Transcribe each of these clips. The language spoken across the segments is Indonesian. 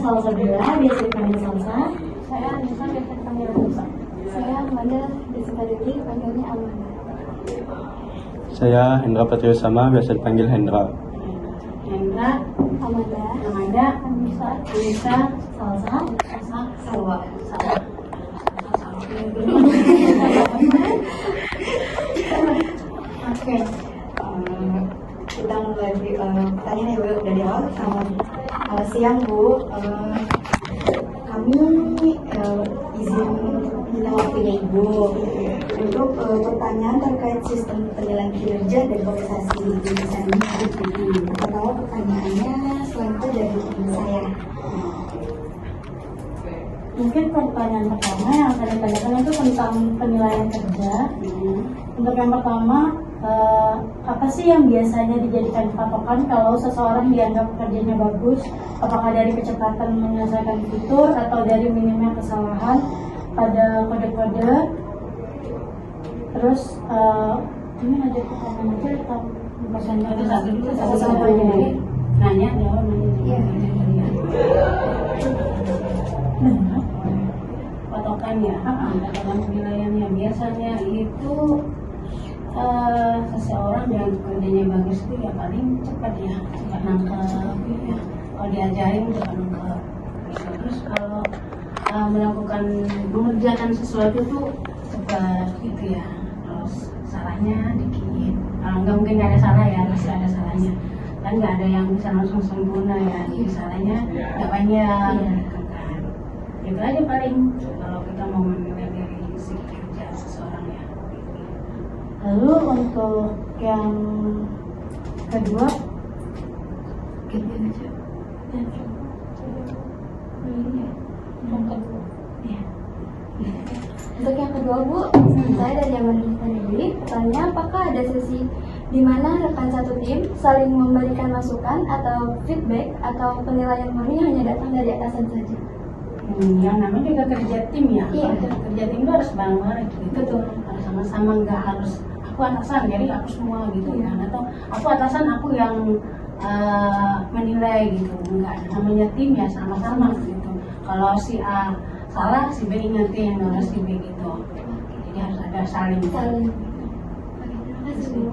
Salsa Bella, biasa dipanggil Salsa. Saya Anissa, biasa dipanggil Anissa. Saya Amanda, biasa dipanggilnya Amanda. Saya Hendra Patriusama, biasa dipanggil Hendra. Hendra, Amanda, Anissa, Salsa, Salwa. Oke, kita mulai pertanyaan ya Bu, dari awal. Selamat siang Bu. Kami izin minta waktunya Ibu untuk pertanyaan terkait sistem penilaian kinerja dan organisasi di jurusan ini. Pertama pertanyaannya selanjutnya dari teman saya. Mungkin pertanyaan pertama yang saya tanyakan itu tentang penilaian kerja. Untuk yang pertama, apa sih yang biasanya dijadikan patokan kalau seseorang dianggap kerjanya bagus? Apakah dari kecepatan menyelesaikan fitur atau dari minimnya kesalahan pada kode-kode? Terus ini ada pertanyaan aja atau pertanyaan satu Nanya, jawab, nanya. Patokannya, dalam penilaiannya biasanya itu seseorang yang kerjanya bagus itu ya paling cepat nangkep ya. Kalau diajarin cepat nangkep. Terus kalau mengerjakan sesuatu tuh cepat gitu ya. Terus salahnya dikit. Kalau nggak mungkin nggak ada salah ya, pasti ada salahnya. Kan nggak ada yang bisa langsung sempurna ya. Salahnya nggak banyak. Itu aja paling kalau kita mau menilai dari segi kerja seseorang ya. Lalu untuk yang kedua, Untuk yang kedua Bu, saya dari Amanda Dewi. Pertanyaan, apakah ada sesi di mana rekan satu tim saling memberikan masukan atau feedback atau penilaian murni hanya datang dari atasan saja? Yang namanya juga kerja tim ya. Iya. Kerja tim itu harus bareng-bareng gitu. Betul. Harus sama-sama, nggak harus aku atasan jadi aku semua gitu ya. Atau aku atasan aku yang menilai gitu. Enggak, namanya tim ya sama-sama gitu. Kalau si A salah, si B ingetin, harus si B gitu. Jadi harus ada saling. Terima kasih Bu.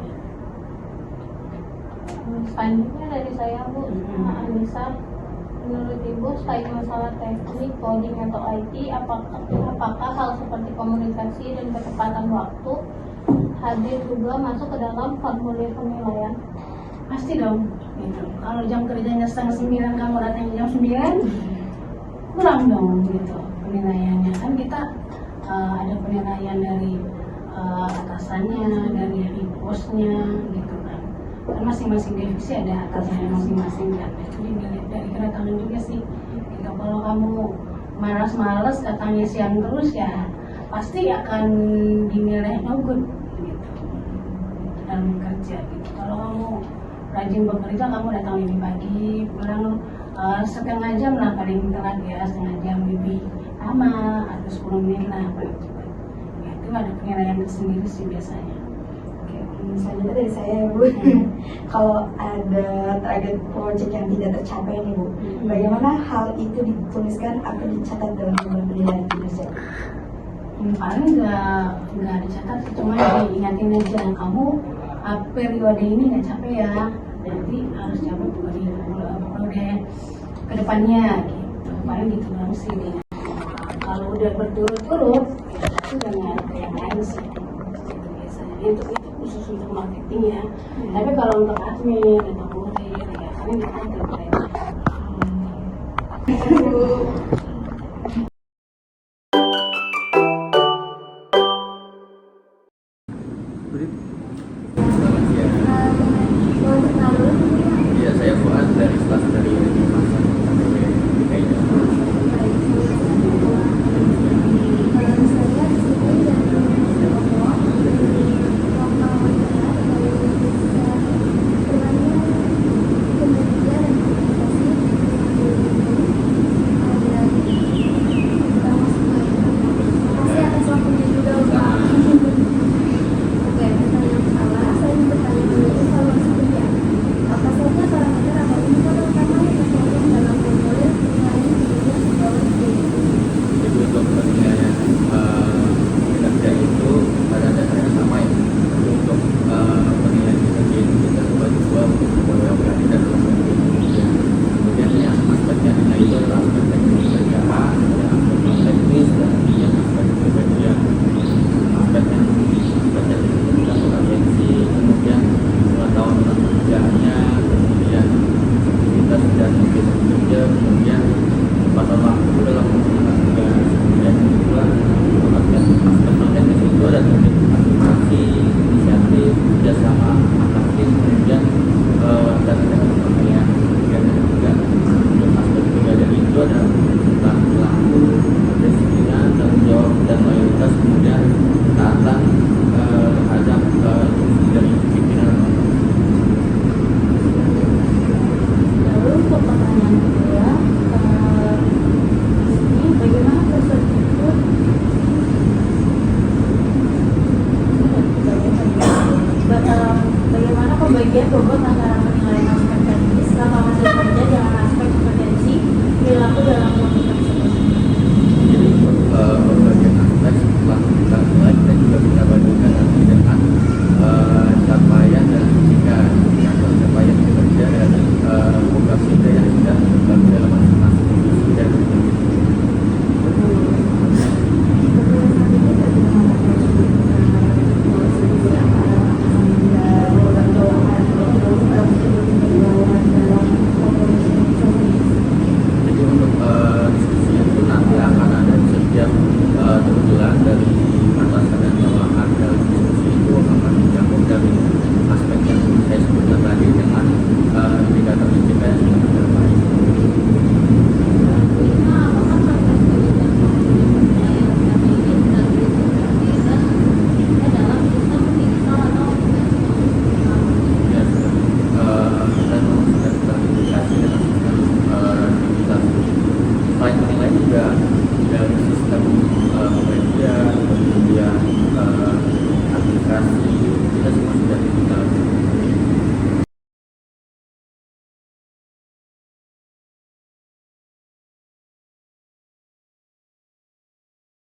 Selanjutnya dari saya Bu, Anissa. Menurut Ibu, selain masalah teknik, coding atau IT, apakah hal seperti komunikasi dan ketepatan waktu hadir juga masuk ke dalam formulir penilaian? Pasti dong. Gitu. Kalau jam kerjanya 8:30 kamu datang jam 9, kurang dong gitu penilaiannya. Kan kita ada penilaian dari atasannya, dari bosnya gitu kan. Kan masing-masing divisi ada atasannya masing-masing kan. Jadi dilihat dari kedatangan juga sih. Gitu. Kalau kamu malas-malas datangnya siang terus ya pasti akan dinilai no good gitu dalam kerja gitu. Kalau kamu rajin bekerja, kamu datang lebih pagi, pulang setengah jam lah paling telat ya, setengah jam lebih lama atau 10 menit lah paling cepat. Ya, itu ada penilaian tersendiri sih biasanya. Selanjutnya dari saya ya Bu. Kalau ada target project yang tidak tercapai nih Bu, bagaimana hal itu dituliskan atau dicatat dalam jurnal penilaian kinerja? Paling nggak dicatat, cuma diingatin aja kamu periode ini nggak capek ya, nanti harus cabut periode ke depannya gitu. Paling gitu doang sih. Kalau udah berturut-turut itu udah nggak ada yang lain sih. Biasanya itu khusus untuk marketing ya. Tapi kalau untuk admin atau kurir ya kami kita terkait. Iya, saya Fuad dari kelas dari Masa DKI. dan mungkin administrasi, inisiatif, kerjasama antar tim, kemudian dan pemilihan kemudian dan juga untuk aspek ketiga dari itu ada tentang perilaku, kedisiplinan, tanggung jawab dan loyalitas, kemudian taatan terhadap instruksi dari pimpinan. Lalu untuk pertanyaan kedua, ini bagaimana proses itu bagaimana pembagian bobot antara penilaian aspek teknis selama masa kerja dengan aspek kompetensi perilaku dalam kelompok tersebut? Jadi berbagai aspek setelah kita mulai kita juga bisa bandingkan nanti dengan capaian dan jika capaian kinerja dan program kita yang sudah terbagi dalam masing-masing divisi dan jadi untuk diskusi itu nanti akan ada di setiap terbulan dari atasan dan bawahan dalam diskusi itu akan mencakup dari aspek yang saya sebutkan tadi dengan indikator-indikator yang sudah terbaik. Ya, kita sudah terindikasi dengan sistem digital. Selain menilai juga dari sistem media, kemudian administrasi, kita semua